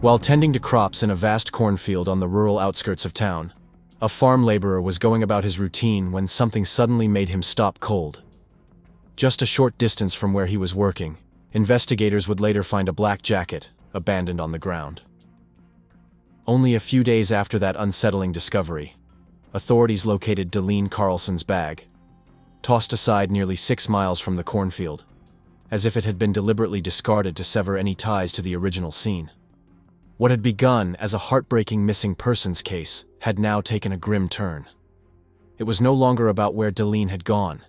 While tending to crops in a vast cornfield on the rural outskirts of town, a farm laborer was going about his routine when something suddenly made him stop cold. Just a short distance from where he was working, investigators would later find a black jacket abandoned on the ground. Only a few days after that unsettling discovery, authorities located Deline Carlson's bag, tossed aside nearly 6 miles from the cornfield, as if it had been deliberately discarded to sever any ties to the original scene. What had begun as a heartbreaking missing persons case had now taken a grim turn. It was no longer about where Deline had gone.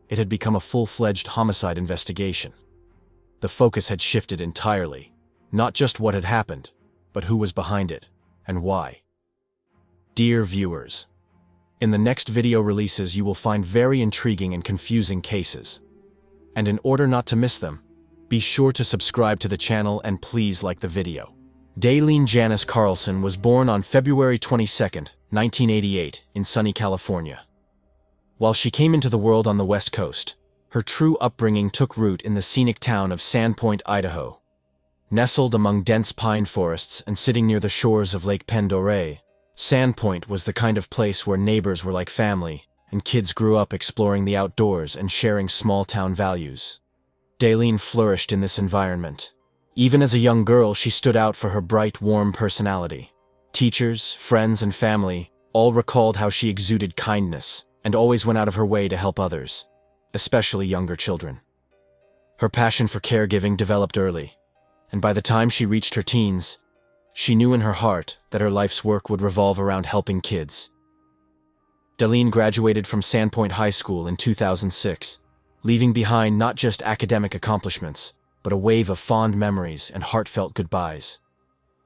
It had become a full-fledged homicide investigation. The focus had shifted entirely, not just what had happened, but who was behind it, and why. Dear viewers, in the next video releases you will find very intriguing and confusing cases. And in order not to miss them, be sure to subscribe to the channel and please like the video. Deline Janice Carlson was born on February 22, 1988, in sunny California. While she came into the world on the West Coast, her true upbringing took root in the scenic town of Sandpoint, Idaho. Nestled among dense pine forests and sitting near the shores of Lake Pendore, Sandpoint was the kind of place where neighbors were like family, and kids grew up exploring the outdoors and sharing small-town values. Deline flourished in this environment. Even as a young girl, she stood out for her bright, warm personality. Teachers, friends, and family all recalled how she exuded kindness and always went out of her way to help others, especially younger children. Her passion for caregiving developed early, and by the time she reached her teens, she knew in her heart that her life's work would revolve around helping kids. Deline graduated from Sandpoint High School in 2006, leaving behind not just academic accomplishments, but a wave of fond memories and heartfelt goodbyes.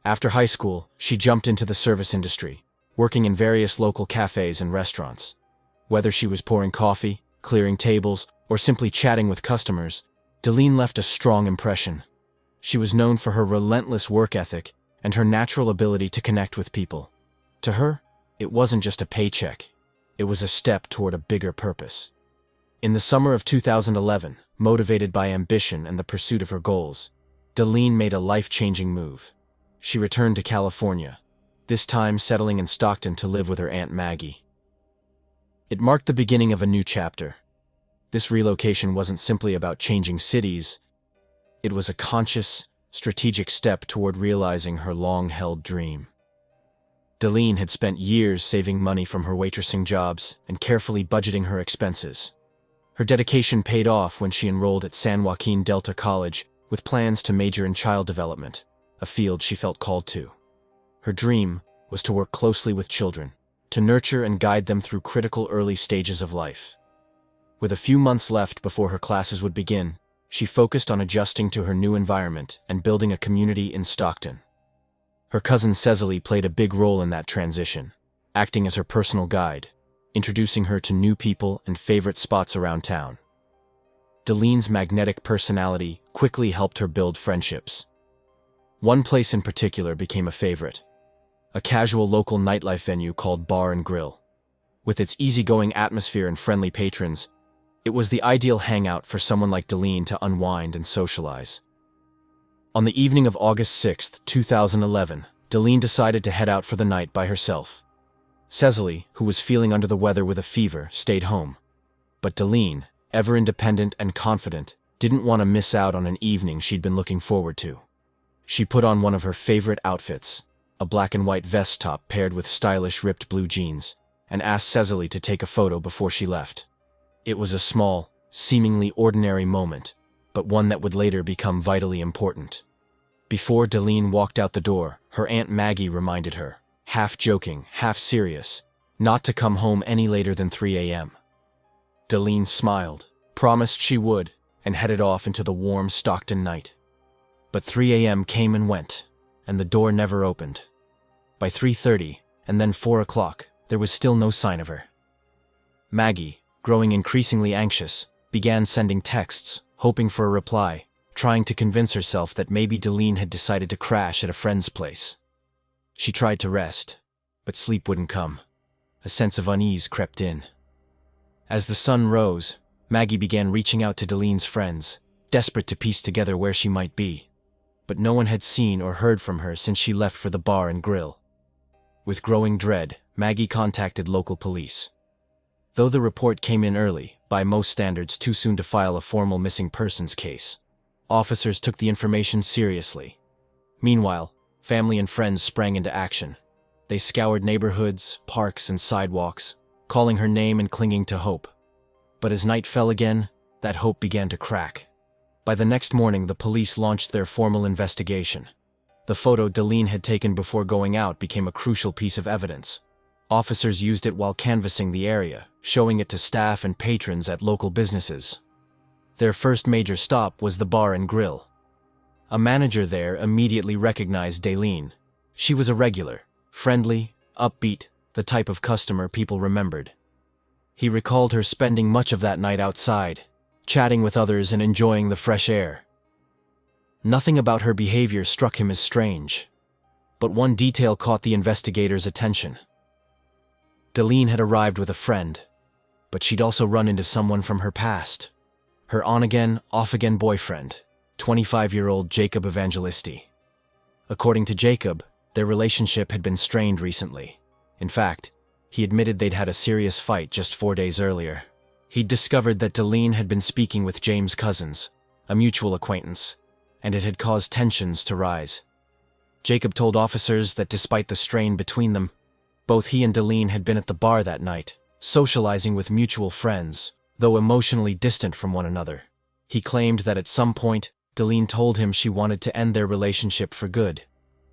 After high school, she jumped into the service industry, working in various local cafes and restaurants. Whether she was pouring coffee, clearing tables, or simply chatting with customers, Deline left a strong impression. She was known for her relentless work ethic and her natural ability to connect with people. To her, it wasn't just a paycheck. It was a step toward a bigger purpose. In the summer of 2011, motivated by ambition and the pursuit of her goals, Deline made a life-changing move. She returned to California, this time settling in Stockton to live with her Aunt Maggie. It marked the beginning of a new chapter. This relocation wasn't simply about changing cities. It was a conscious, strategic step toward realizing her long-held dream. Deline had spent years saving money from her waitressing jobs and carefully budgeting her expenses. Her dedication paid off when she enrolled at San Joaquin Delta College with plans to major in child development, a field she felt called to. Her dream was to work closely with children, to nurture and guide them through critical early stages of life. With a few months left before her classes would begin, she focused on adjusting to her new environment and building a community in Stockton. Her cousin Cecily played a big role in that transition, acting as her personal guide, introducing her to new people and favorite spots around town. Deline's magnetic personality quickly helped her build friendships. One place in particular became a favorite, a casual local nightlife venue called Bar and Grill. With its easygoing atmosphere and friendly patrons, it was the ideal hangout for someone like Deline to unwind and socialize. On the evening of August 6, 2011, Deline decided to head out for the night by herself. Cecily, who was feeling under the weather with a fever, stayed home. But Deline, ever independent and confident, didn't want to miss out on an evening she'd been looking forward to. She put on one of her favorite outfits, a black and white vest top paired with stylish ripped blue jeans, and asked Cecily to take a photo before she left. It was a small, seemingly ordinary moment, but one that would later become vitally important. Before Deline walked out the door, her Aunt Maggie reminded her, half joking, half serious, not to come home any later than 3 a.m. Deline smiled, promised she would, and headed off into the warm Stockton night. But 3 a.m. came and went, and the door never opened. By 3:30, and then 4 o'clock, there was still no sign of her. Maggie, growing increasingly anxious, began sending texts, hoping for a reply, trying to convince herself that maybe Deline had decided to crash at a friend's place. She tried to rest, but sleep wouldn't come. A sense of unease crept in. As the sun rose, Maggie began reaching out to Deline's friends, desperate to piece together where she might be. but no one had seen or heard from her since she left for the bar and grill. With growing dread, Maggie contacted local police. Though the report came in early, by most standards too soon to file a formal missing persons case, officers took the information seriously. Meanwhile, family and friends sprang into action. They scoured neighborhoods, parks, and sidewalks, calling her name and clinging to hope. But as night fell again, that hope began to crack. By the next morning, the police launched their formal investigation. The photo Deline had taken before going out became a crucial piece of evidence. Officers used it while canvassing the area, showing it to staff and patrons at local businesses. Their first major stop was the bar and grill. A manager there immediately recognized Deline. She was a regular, friendly, upbeat, the type of customer people remembered. He recalled her spending much of that night outside, chatting with others and enjoying the fresh air. Nothing about her behavior struck him as strange, but one detail caught the investigators' attention. Deline had arrived with a friend, but she'd also run into someone from her past. Her on-again, off-again boyfriend, 25-year-old Jacob Evangelisti. According to Jacob, their relationship had been strained recently. In fact, he admitted they'd had a serious fight just 4 days earlier. He'd discovered that Deline had been speaking with James' cousins, a mutual acquaintance, and it had caused tensions to rise. Jacob told officers that despite the strain between them, both he and Deline had been at the bar that night, socializing with mutual friends, though emotionally distant from one another. He claimed that at some point, Deline told him she wanted to end their relationship for good.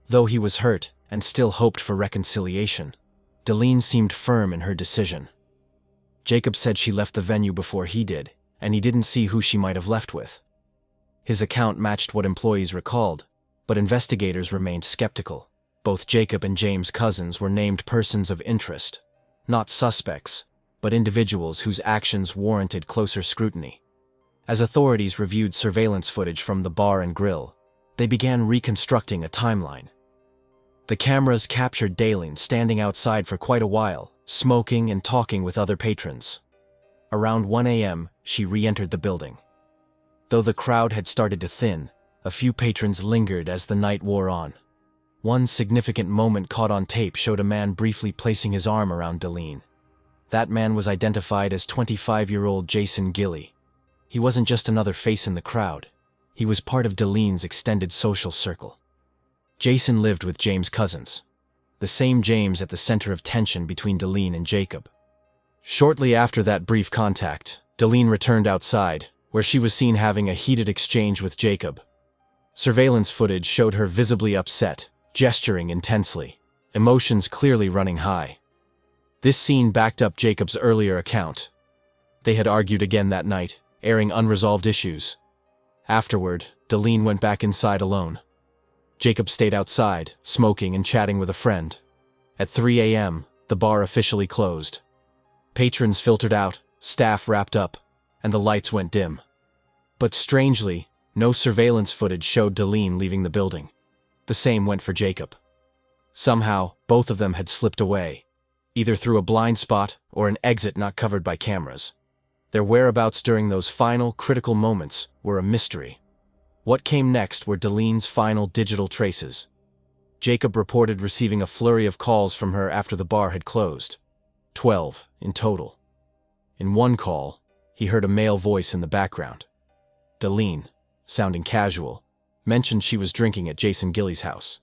Though he was hurt and still hoped for reconciliation, Deline seemed firm in her decision. Jacob said she left the venue before he did, and he didn't see who she might have left with. His account matched what employees recalled, but investigators remained skeptical. Both Jacob and James' cousins were named persons of interest, not suspects, but individuals whose actions warranted closer scrutiny. As authorities reviewed surveillance footage from the bar and grill, they began reconstructing a timeline. The cameras captured Deline standing outside for quite a while, smoking and talking with other patrons. Around 1 a.m., she re-entered the building. Though the crowd had started to thin, a few patrons lingered as the night wore on. One significant moment caught on tape showed a man briefly placing his arm around Deline. That man was identified as 25-year-old Jason Gilly. He wasn't just another face in the crowd. He was part of Deline's extended social circle. Jason lived with James' cousins, the same James at the center of tension between Deline and Jacob. Shortly after that brief contact, Deline returned outside, where she was seen having a heated exchange with Jacob. Surveillance footage showed her visibly upset, gesturing intensely, emotions clearly running high. This scene backed up Jacob's earlier account. They had argued again that night, airing unresolved issues. Afterward, Deline went back inside alone. Jacob stayed outside, smoking and chatting with a friend. At 3 a.m., the bar officially closed. Patrons filtered out, staff wrapped up, and the lights went dim. But strangely, no surveillance footage showed Deline leaving the building. The same went for Jacob. Somehow, both of them had slipped away, either through a blind spot or an exit not covered by cameras. Their whereabouts during those final, critical moments were a mystery. What came next were Deline's final digital traces. Jacob reported receiving a flurry of calls from her after the bar had closed. 12 in total. In one call, he heard a male voice in the background. Deline, sounding casual, mentioned she was drinking at Jason Gilly's house.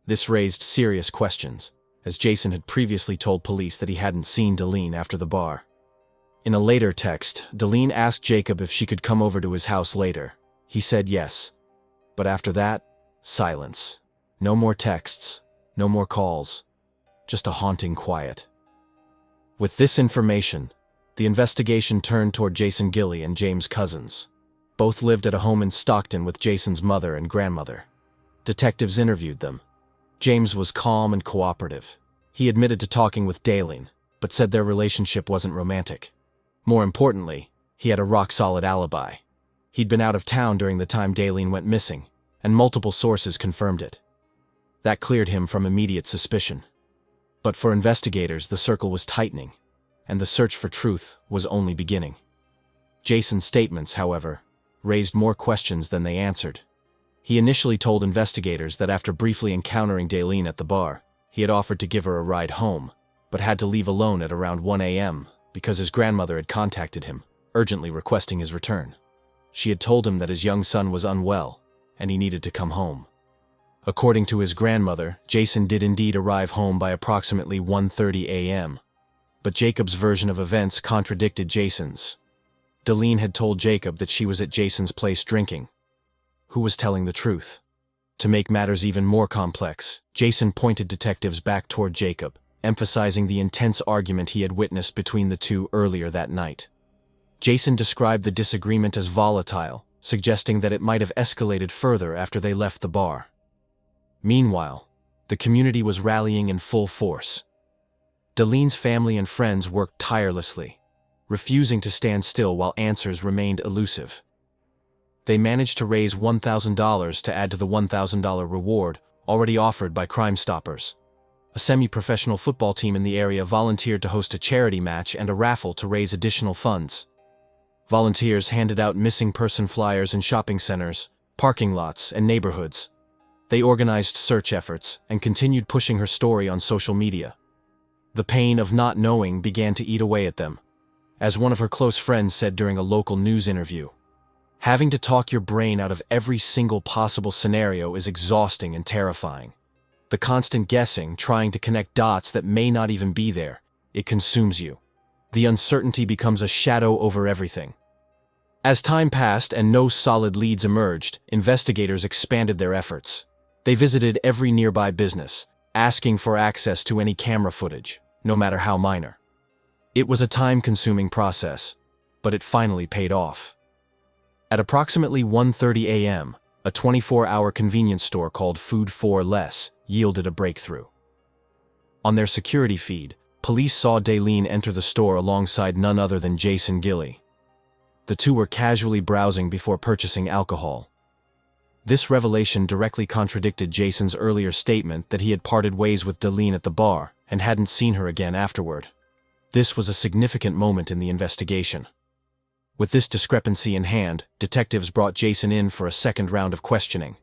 This raised serious questions, as Jason had previously told police that he hadn't seen Deline after the bar. In a later text, Deline asked Jacob if she could come over to his house later. He said yes. But after that, silence. No more texts, no more calls, just a haunting quiet. With this information, the investigation turned toward Jason Gilly and James' cousins. Both lived at a home in Stockton with Jason's mother and grandmother. Detectives interviewed them. James was calm and cooperative. He admitted to talking with Deline, but said their relationship wasn't romantic. More importantly, he had a rock-solid alibi. He'd been out of town during the time Deline went missing, and multiple sources confirmed it. That cleared him from immediate suspicion. But for investigators, the circle was tightening, and the search for truth was only beginning. Jason's statements, however, raised more questions than they answered. He initially told investigators that after briefly encountering Daleen at the bar, he had offered to give her a ride home, but had to leave alone at around 1 a.m. because his grandmother had contacted him, urgently requesting his return. She had told him that his young son was unwell, and he needed to come home. According to his grandmother, Jason did indeed arrive home by approximately 1:30 a.m., but Jacob's version of events contradicted Jason's. Daleen had told Jacob that she was at Jason's place drinking. Who was telling the truth? To make matters even more complex, Jason pointed detectives back toward Jacob, emphasizing the intense argument he had witnessed between the two earlier that night. Jason described the disagreement as volatile, suggesting that it might have escalated further after they left the bar. Meanwhile, the community was rallying in full force. Daleen's family and friends worked tirelessly, refusing to stand still while answers remained elusive. They managed to raise $1,000 to add to the $1,000 reward already offered by Crime Stoppers. A semi-professional football team in the area volunteered to host a charity match and a raffle to raise additional funds. Volunteers handed out missing person flyers in shopping centers, parking lots, and neighborhoods. They organized search efforts and continued pushing her story on social media. The pain of not knowing began to eat away at them. As one of her close friends said during a local news interview, "Having to talk your brain out of every single possible scenario is exhausting and terrifying. The constant guessing, trying to connect dots that may not even be there, it consumes you. The uncertainty becomes a shadow over everything." As time passed and no solid leads emerged, investigators expanded their efforts. They visited every nearby business, asking for access to any camera footage, no matter how minor. It was a time-consuming process, but it finally paid off. At approximately 1:30 a.m., a 24-hour convenience store called Food for Less yielded a breakthrough. On their security feed, police saw Daleen enter the store alongside none other than Jason Gilly. The two were casually browsing before purchasing alcohol. This revelation directly contradicted Jason's earlier statement that he had parted ways with Daleen at the bar and hadn't seen her again afterward. This was a significant moment in the investigation. With this discrepancy in hand, detectives brought Jason in for a second round of questioning.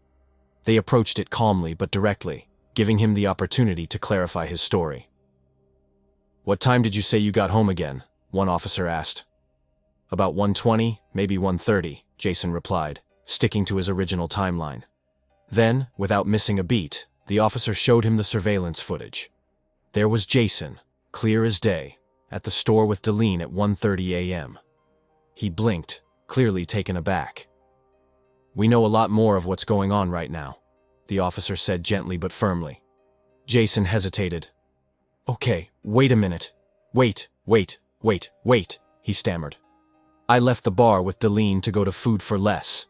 They approached it calmly but directly, giving him the opportunity to clarify his story. "What time did you say you got home again?" one officer asked. "About 1:20, maybe 1:30, Jason replied, sticking to his original timeline. Then, without missing a beat, the officer showed him the surveillance footage. There was Jason, clear as day, at the store with Daleen at 1:30 a.m. He blinked, clearly taken aback. "We know a lot more of what's going on right now," the officer said gently but firmly. Jason hesitated. "Okay, wait a minute. Wait, he stammered. "I left the bar with Daleen to go to Food for Less."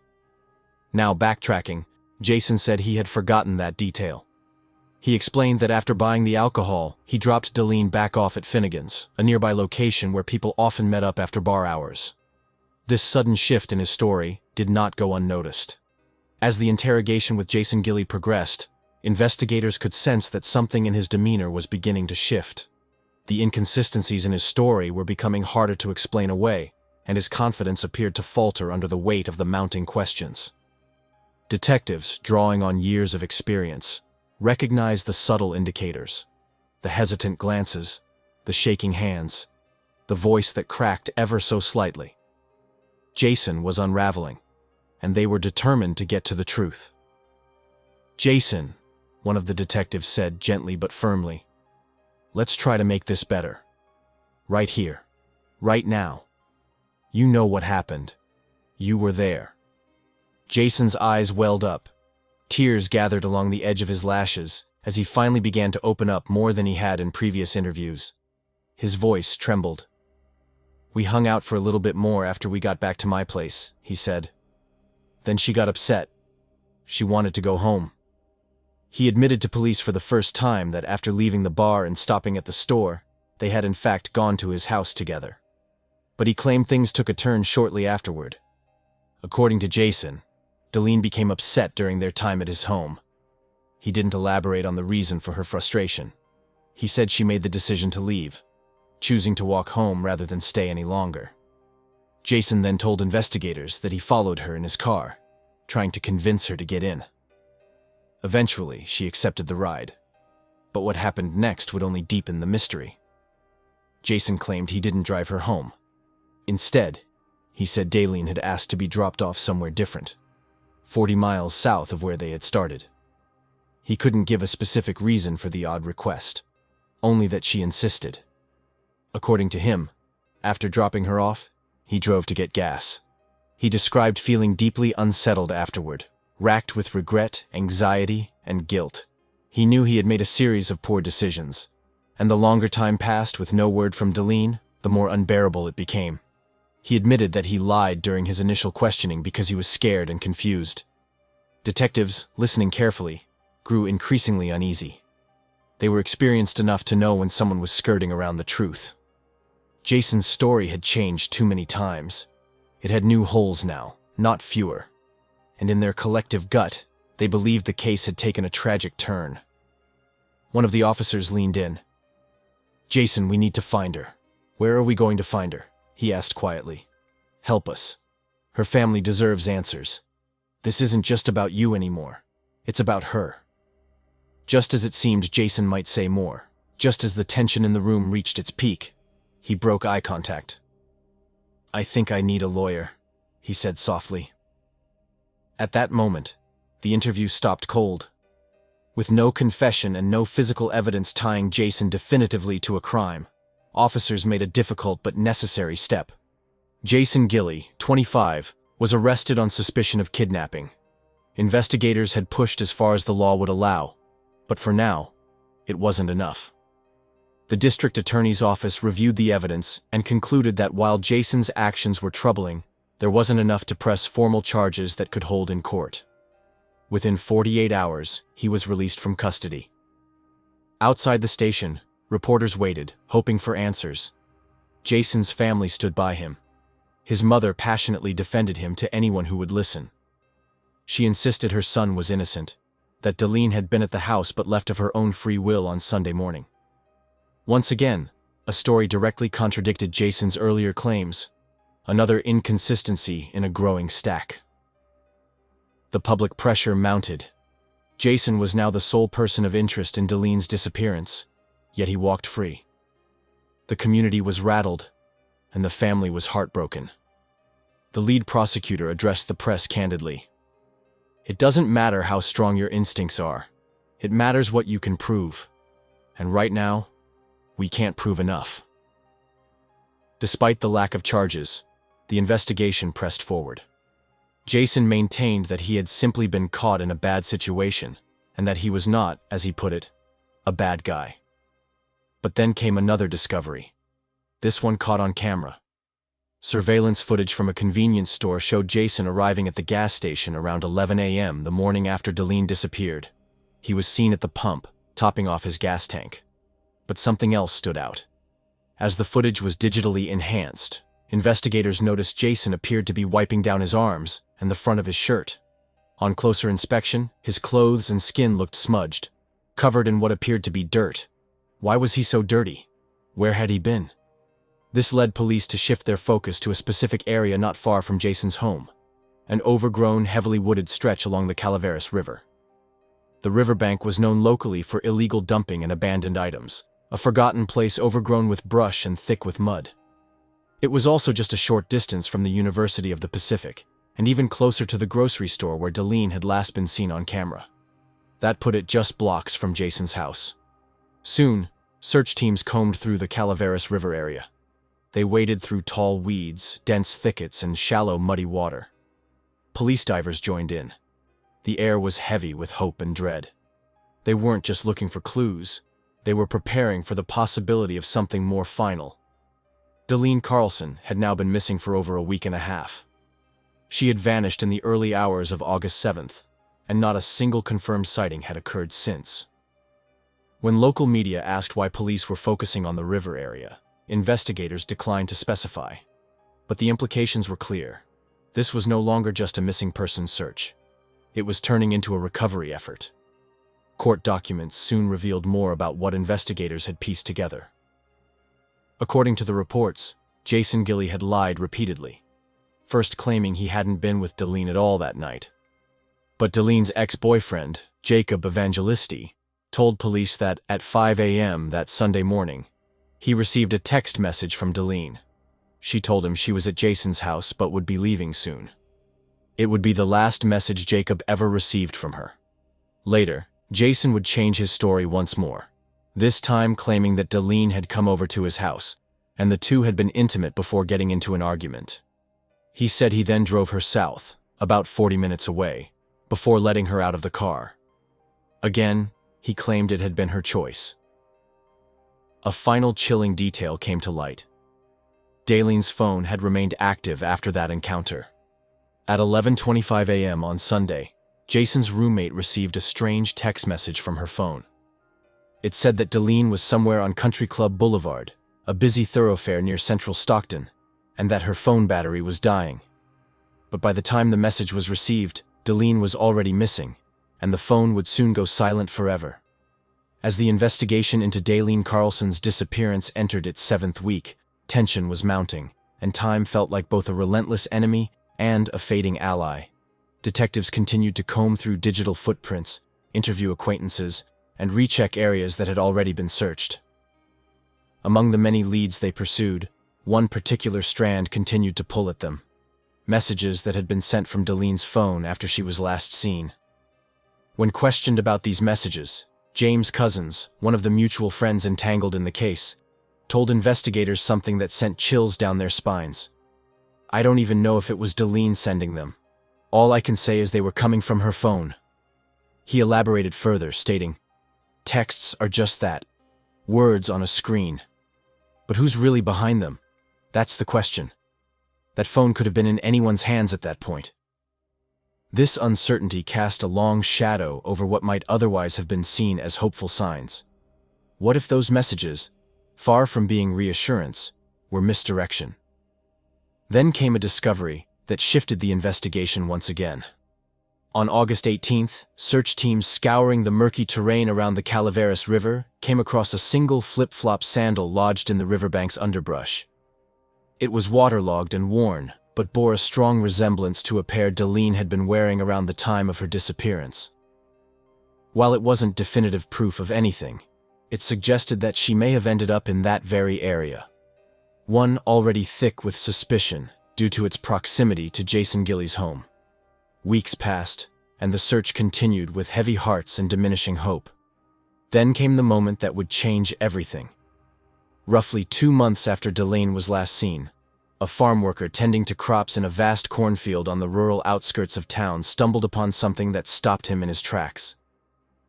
Now backtracking, Jason said he had forgotten that detail. He explained that after buying the alcohol, he dropped Daleen back off at Finnegan's, a nearby location where people often met up after bar hours. This sudden shift in his story did not go unnoticed. As the interrogation with Jason Gilly progressed, investigators could sense that something in his demeanor was beginning to shift. The inconsistencies in his story were becoming harder to explain away, and his confidence appeared to falter under the weight of the mounting questions. Detectives, drawing on years of experience, recognized the subtle indicators: the hesitant glances, the shaking hands, the voice that cracked ever so slightly. Jason was unraveling, and they were determined to get to the truth. "Jason," one of the detectives said gently but firmly, "let's try to make this better. Right here. Right now. You know what happened. You were there." Jason's eyes welled up. Tears gathered along the edge of his lashes as he finally began to open up more than he had in previous interviews. His voice trembled. "We hung out for a little bit more after we got back to my place," he said. "Then she got upset. She wanted to go home." He admitted to police for the first time that after leaving the bar and stopping at the store, they had in fact gone to his house together. But he claimed things took a turn shortly afterward. According to Jason, Daleen became upset during their time at his home. He didn't elaborate on the reason for her frustration. He said she made the decision to leave, choosing to walk home rather than stay any longer. Jason then told investigators that he followed her in his car. trying to convince her to get in. Eventually, she accepted the ride. But what happened next would only deepen the mystery. Jason claimed he didn't drive her home. Instead, he said Daleen had asked to be dropped off somewhere different, 40 miles south of where they had started. He couldn't give a specific reason for the odd request, only that she insisted. According to him, after dropping her off, he drove to get gas. He described feeling deeply unsettled afterward, racked with regret, anxiety, and guilt. He knew he had made a series of poor decisions, and the longer time passed with no word from Daleen, the more unbearable it became. He admitted that he lied during his initial questioning because he was scared and confused. Detectives, listening carefully, grew increasingly uneasy. They were experienced enough to know when someone was skirting around the truth. Jason's story had changed too many times. It had new holes now, not fewer. And in their collective gut, they believed the case had taken a tragic turn. One of the officers leaned in. "Jason, we need to find her." "Where are we going to find her?" he asked quietly. "Help us. Her family deserves answers. This isn't just about you anymore. It's about her." Just as it seemed Jason might say more, just as the tension in the room reached its peak, he broke eye contact. "I think I need a lawyer," he said softly. At that moment, the interview stopped cold. With no confession and no physical evidence tying Jason definitively to a crime, officers made a difficult but necessary step. Jason Gilley, 25, was arrested on suspicion of kidnapping. Investigators had pushed as far as the law would allow, but for now, it wasn't enough. The district attorney's office reviewed the evidence and concluded that while Jason's actions were troubling, there wasn't enough to press formal charges that could hold in court. Within 48 hours, he was released from custody. Outside the station, reporters waited, hoping for answers. Jason's family stood by him. His mother passionately defended him to anyone who would listen. She insisted her son was innocent, that Daleen had been at the house but left of her own free will on Sunday morning. Once again, a story directly contradicted Jason's earlier claims, another inconsistency in a growing stack. The public pressure mounted. Jason was now the sole person of interest in Daleen's disappearance, yet he walked free. The community was rattled, and the family was heartbroken. The lead prosecutor addressed the press candidly. "It doesn't matter how strong your instincts are. It matters what you can prove. And right now, we can't prove enough." Despite the lack of charges, the investigation pressed forward. Jason maintained that he had simply been caught in a bad situation, and that he was not, as he put it, a bad guy. But then came another discovery. This one caught on camera. Surveillance footage from a convenience store showed Jason arriving at the gas station around 11 a.m. the morning after Daleen disappeared. He was seen at the pump, topping off his gas tank. But something else stood out. As the footage was digitally enhanced, investigators noticed Jason appeared to be wiping down his arms and the front of his shirt. On closer inspection, his clothes and skin looked smudged, covered in what appeared to be dirt. Why was he so dirty? Where had he been? This led police to shift their focus to a specific area not far from Jason's home, an overgrown, heavily wooded stretch along the Calaveras River. The riverbank was known locally for illegal dumping and abandoned items, a forgotten place overgrown with brush and thick with mud. It was also just a short distance from the University of the Pacific, and even closer to the grocery store where Daleen had last been seen on camera. That put it just blocks from Jason's house. Soon, search teams combed through the Calaveras River area. They waded through tall weeds, dense thickets, and shallow, muddy water. Police divers joined in. The air was heavy with hope and dread. They weren't just looking for clues. They were preparing for the possibility of something more final. Daleen Carlson had now been missing for over a week and a half. She had vanished in the early hours of August 7th, and not a single confirmed sighting had occurred since. When local media asked why police were focusing on the river area, investigators declined to specify. But the implications were clear. This was no longer just a missing person search. It was turning into a recovery effort. Court documents soon revealed more about what investigators had pieced together. According to the reports, Jason Gilley had lied repeatedly, first claiming he hadn't been with Daleen at all that night, But Delene's ex-boyfriend, Jacob Evangelisti, told police that at 5 a.m. that Sunday morning, he received a text message from Delene. She told him she was at Jason's house but would be leaving soon. It would be the last message Jacob ever received from her. Later, Jason would change his story once more, this time claiming that Delene had come over to his house, and the two had been intimate before getting into an argument. He said he then drove her south, about 40 minutes away, before letting her out of the car. Again, he claimed it had been her choice. A final chilling detail came to light. Delene's phone had remained active after that encounter. At 11:25 a.m. on Sunday, Jason's roommate received a strange text message from her phone. It said that Delene was somewhere on Country Club Boulevard, a busy thoroughfare near central Stockton, and that her phone battery was dying. But by the time the message was received, Delene was already missing, and the phone would soon go silent forever. As the investigation into Delene Carlson's disappearance entered its 7th week, tension was mounting, and time felt like both a relentless enemy and a fading ally. Detectives continued to comb through digital footprints, interview acquaintances, and recheck areas that had already been searched. Among the many leads they pursued, one particular strand continued to pull at them. Messages that had been sent from Delene's phone after she was last seen. When questioned about these messages, James Cousins, one of the mutual friends entangled in the case, told investigators something that sent chills down their spines. "I don't even know if it was Delene sending them. All I can say is they were coming from her phone." He elaborated further, stating, "Texts are just that, words on a screen. But who's really behind them? That's the question. That phone could have been in anyone's hands at that point." This uncertainty cast a long shadow over what might otherwise have been seen as hopeful signs. What if those messages, far from being reassurance, were misdirection? Then came a discovery that shifted the investigation once again. On August 18th, search teams scouring the murky terrain around the Calaveras River came across a single flip-flop sandal lodged in the riverbank's underbrush. It was waterlogged and worn, but bore a strong resemblance to a pair Delene had been wearing around the time of her disappearance. While it wasn't definitive proof of anything, it suggested that she may have ended up in that very area, one already thick with suspicion due to its proximity to Jason Gilley's home. Weeks passed, and the search continued with heavy hearts and diminishing hope. Then came the moment that would change everything. Roughly 2 months after Delene was last seen, a farm worker tending to crops in a vast cornfield on the rural outskirts of town stumbled upon something that stopped him in his tracks.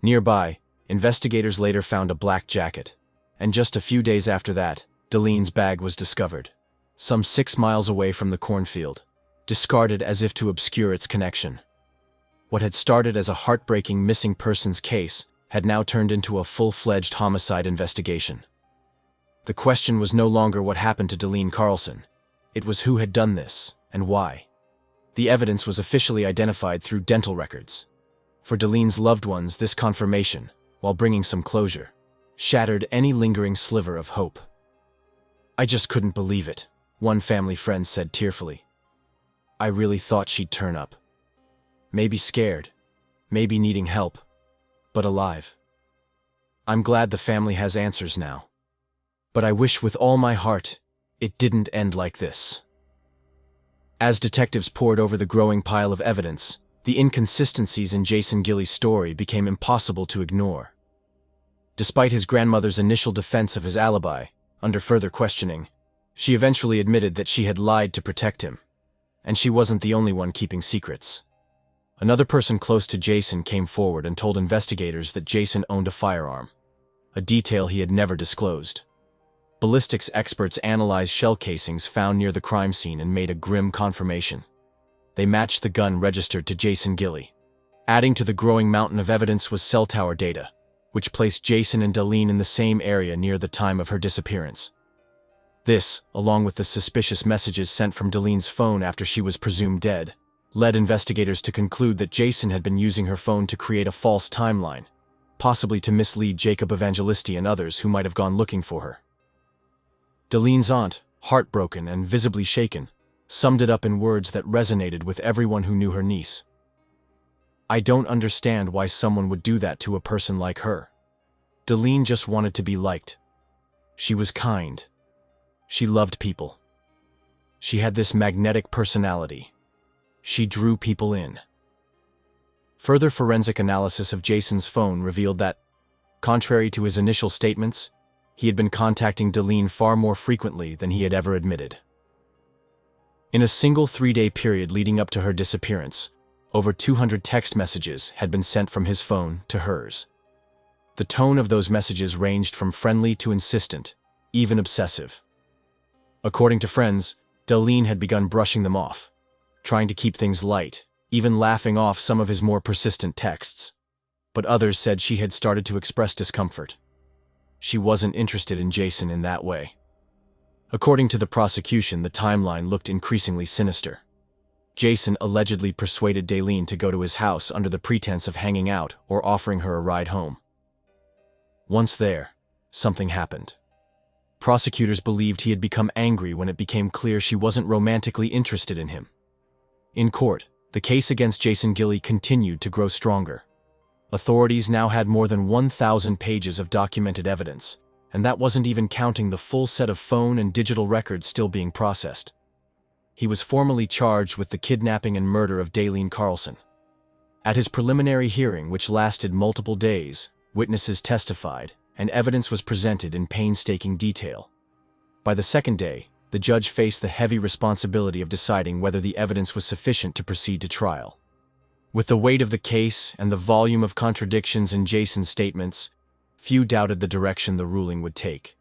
Nearby, investigators later found a black jacket, and just a few days after that, Delene's bag was discovered, some 6 miles away from the cornfield, discarded as if to obscure its connection. What had started as a heartbreaking missing persons case had now turned into a full-fledged homicide investigation. The question was no longer what happened to Delene Carlson. It was who had done this, and why. The evidence was officially identified through dental records. For Delene's loved ones, this confirmation, while bringing some closure, shattered any lingering sliver of hope. "I just couldn't believe it," one family friend said tearfully. "I really thought she'd turn up. Maybe scared, maybe needing help, but alive. I'm glad the family has answers now. But I wish with all my heart it didn't end like this." As detectives pored over the growing pile of evidence, the inconsistencies in Jason Gilley's story became impossible to ignore. Despite his grandmother's initial defense of his alibi, under further questioning, she eventually admitted that she had lied to protect him, and she wasn't the only one keeping secrets. Another person close to Jason came forward and told investigators that Jason owned a firearm, a detail he had never disclosed. Ballistics experts analyzed shell casings found near the crime scene and made a grim confirmation. They matched the gun registered to Jason Gilley. Adding to the growing mountain of evidence was cell tower data, which placed Jason and Delene in the same area near the time of her disappearance. This, along with the suspicious messages sent from Delene's phone after she was presumed dead, led investigators to conclude that Jason had been using her phone to create a false timeline, possibly to mislead Jacob Evangelisti and others who might have gone looking for her. Delene's aunt, heartbroken and visibly shaken, summed it up in words that resonated with everyone who knew her niece. I don't understand why someone would do that to a person like her. Deline just wanted to be liked. She was kind. She loved people. She had this magnetic personality. She drew people in. Further forensic analysis of Jason's phone revealed that, contrary to his initial statements, he had been contacting Deline far more frequently than he had ever admitted. In a single 3-day period leading up to her disappearance, over 200 text messages had been sent from his phone to hers. The tone of those messages ranged from friendly to insistent, even obsessive. According to friends, Deline had begun brushing them off, trying to keep things light, even laughing off some of his more persistent texts. But others said she had started to express discomfort. She wasn't interested in Jason in that way. According to the prosecution, the timeline looked increasingly sinister. Jason allegedly persuaded Deline to go to his house under the pretense of hanging out or offering her a ride home. Once there, something happened. Prosecutors believed he had become angry when it became clear she wasn't romantically interested in him. In court, the case against Jason Gilley continued to grow stronger. Authorities now had more than 1,000 pages of documented evidence, and that wasn't even counting the full set of phone and digital records still being processed. He was formally charged with the kidnapping and murder of Deline Carlson. At his preliminary hearing, which lasted multiple days, witnesses testified, and evidence was presented in painstaking detail. By the second day, the judge faced the heavy responsibility of deciding whether the evidence was sufficient to proceed to trial. With the weight of the case and the volume of contradictions in Jason's statements, few doubted the direction the ruling would take.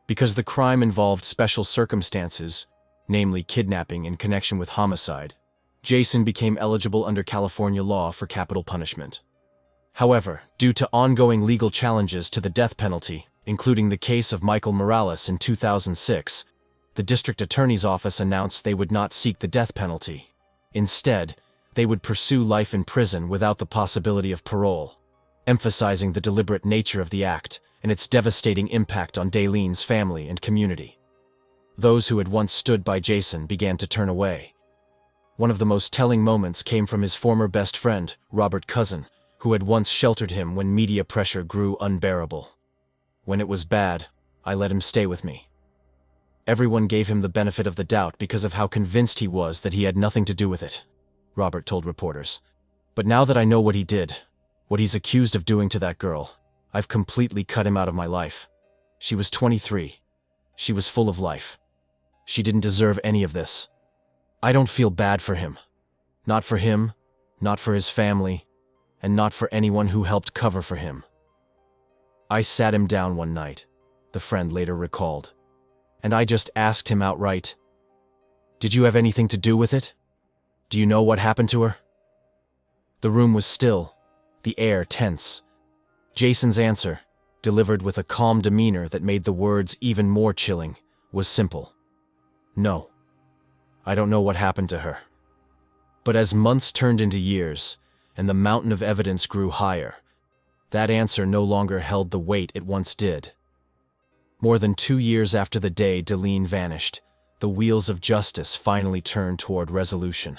Because the crime involved special circumstances, namely kidnapping in connection with homicide, Jason became eligible under California law for capital punishment. However, due to ongoing legal challenges to the death penalty, including the case of Michael Morales in 2006, the district attorney's office announced they would not seek the death penalty. Instead, they would pursue life in prison without the possibility of parole, emphasizing the deliberate nature of the act and its devastating impact on Deline's family and community. Those who had once stood by Jason began to turn away. One of the most telling moments came from his former best friend, Robert Cousin, who had once sheltered him when media pressure grew unbearable. "When it was bad, I let him stay with me. Everyone gave him the benefit of the doubt because of how convinced he was that he had nothing to do with it," Robert told reporters. "But now that I know what he did, what he's accused of doing to that girl, I've completely cut him out of my life. She was 23. She was full of life. She didn't deserve any of this. I don't feel bad for him. Not for him, not for his family, and not for anyone who helped cover for him. I sat him down one night," the friend later recalled, "and I just asked him outright, 'Did you have anything to do with it? Do you know what happened to her?' The room was still, the air tense. Jason's answer, delivered with a calm demeanor that made the words even more chilling, was simple. 'No. I don't know what happened to her.' But as months turned into years, and the mountain of evidence grew higher, that answer no longer held the weight it once did. More than 2 years after the day Deline vanished, the wheels of justice finally turned toward resolution.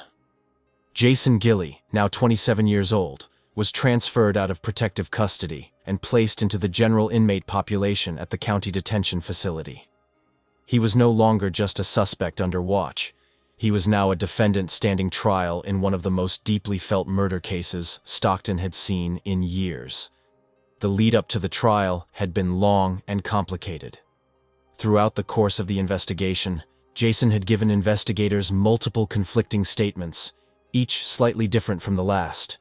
Jason Gilley, now 27 years old, was transferred out of protective custody and placed into the general inmate population at the county detention facility. He was no longer just a suspect under watch. He was now a defendant standing trial in one of the most deeply felt murder cases Stockton had seen in years. The lead-up to the trial had been long and complicated. Throughout the course of the investigation, Jason had given investigators multiple conflicting statements, each slightly different from the last.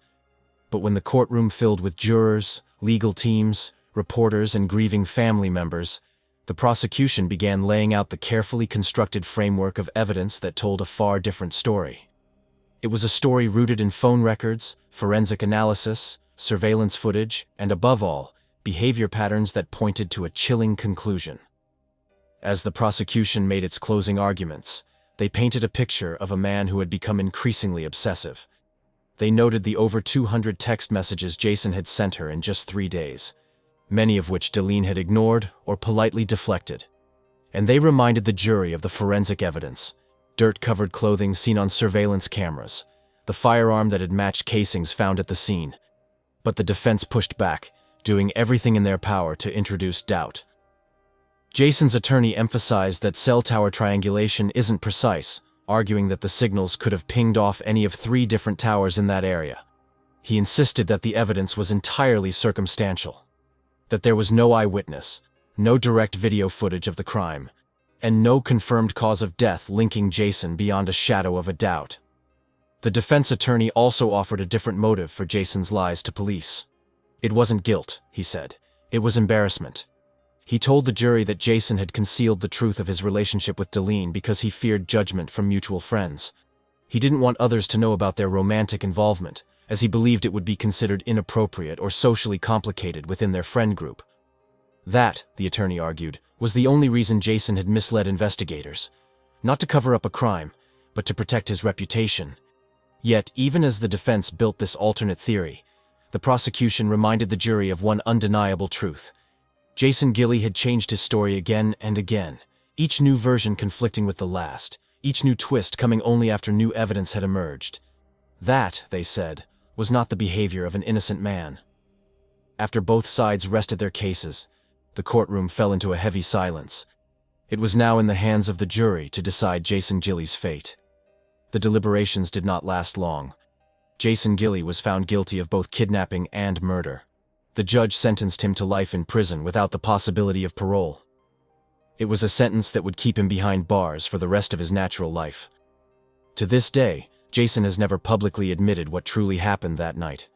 But when the courtroom filled with jurors, legal teams, reporters, and grieving family members, the prosecution began laying out the carefully constructed framework of evidence that told a far different story. It was a story rooted in phone records, forensic analysis, surveillance footage, and above all, behavior patterns that pointed to a chilling conclusion. As the prosecution made its closing arguments, they painted a picture of a man who had become increasingly obsessive. They noted the over 200 text messages Jason had sent her in just 3 days, many of which Deline had ignored or politely deflected. And they reminded the jury of the forensic evidence, dirt-covered clothing seen on surveillance cameras, the firearm that had matched casings found at the scene. But the defense pushed back, doing everything in their power to introduce doubt. Jason's attorney emphasized that cell tower triangulation isn't precise, arguing that the signals could have pinged off any of 3 different towers in that area. He insisted that the evidence was entirely circumstantial, that there was no eyewitness, no direct video footage of the crime, and no confirmed cause of death linking Jason beyond a shadow of a doubt. The defense attorney also offered a different motive for Jason's lies to police. It wasn't guilt, he said. It was embarrassment. He told the jury that Jason had concealed the truth of his relationship with Deline because he feared judgment from mutual friends. He didn't want others to know about their romantic involvement, as he believed it would be considered inappropriate or socially complicated within their friend group. That, the attorney argued, was the only reason Jason had misled investigators. Not to cover up a crime, but to protect his reputation. Yet, even as the defense built this alternate theory, the prosecution reminded the jury of one undeniable truth. Jason Gilley had changed his story again and again, each new version conflicting with the last, each new twist coming only after new evidence had emerged. That, they said, was not the behavior of an innocent man. After both sides rested their cases, the courtroom fell into a heavy silence. It was now in the hands of the jury to decide Jason Gilley's fate. The deliberations did not last long. Jason Gilley was found guilty of both kidnapping and murder. The judge sentenced him to life in prison without the possibility of parole. It was a sentence that would keep him behind bars for the rest of his natural life. To this day, Jason has never publicly admitted what truly happened that night.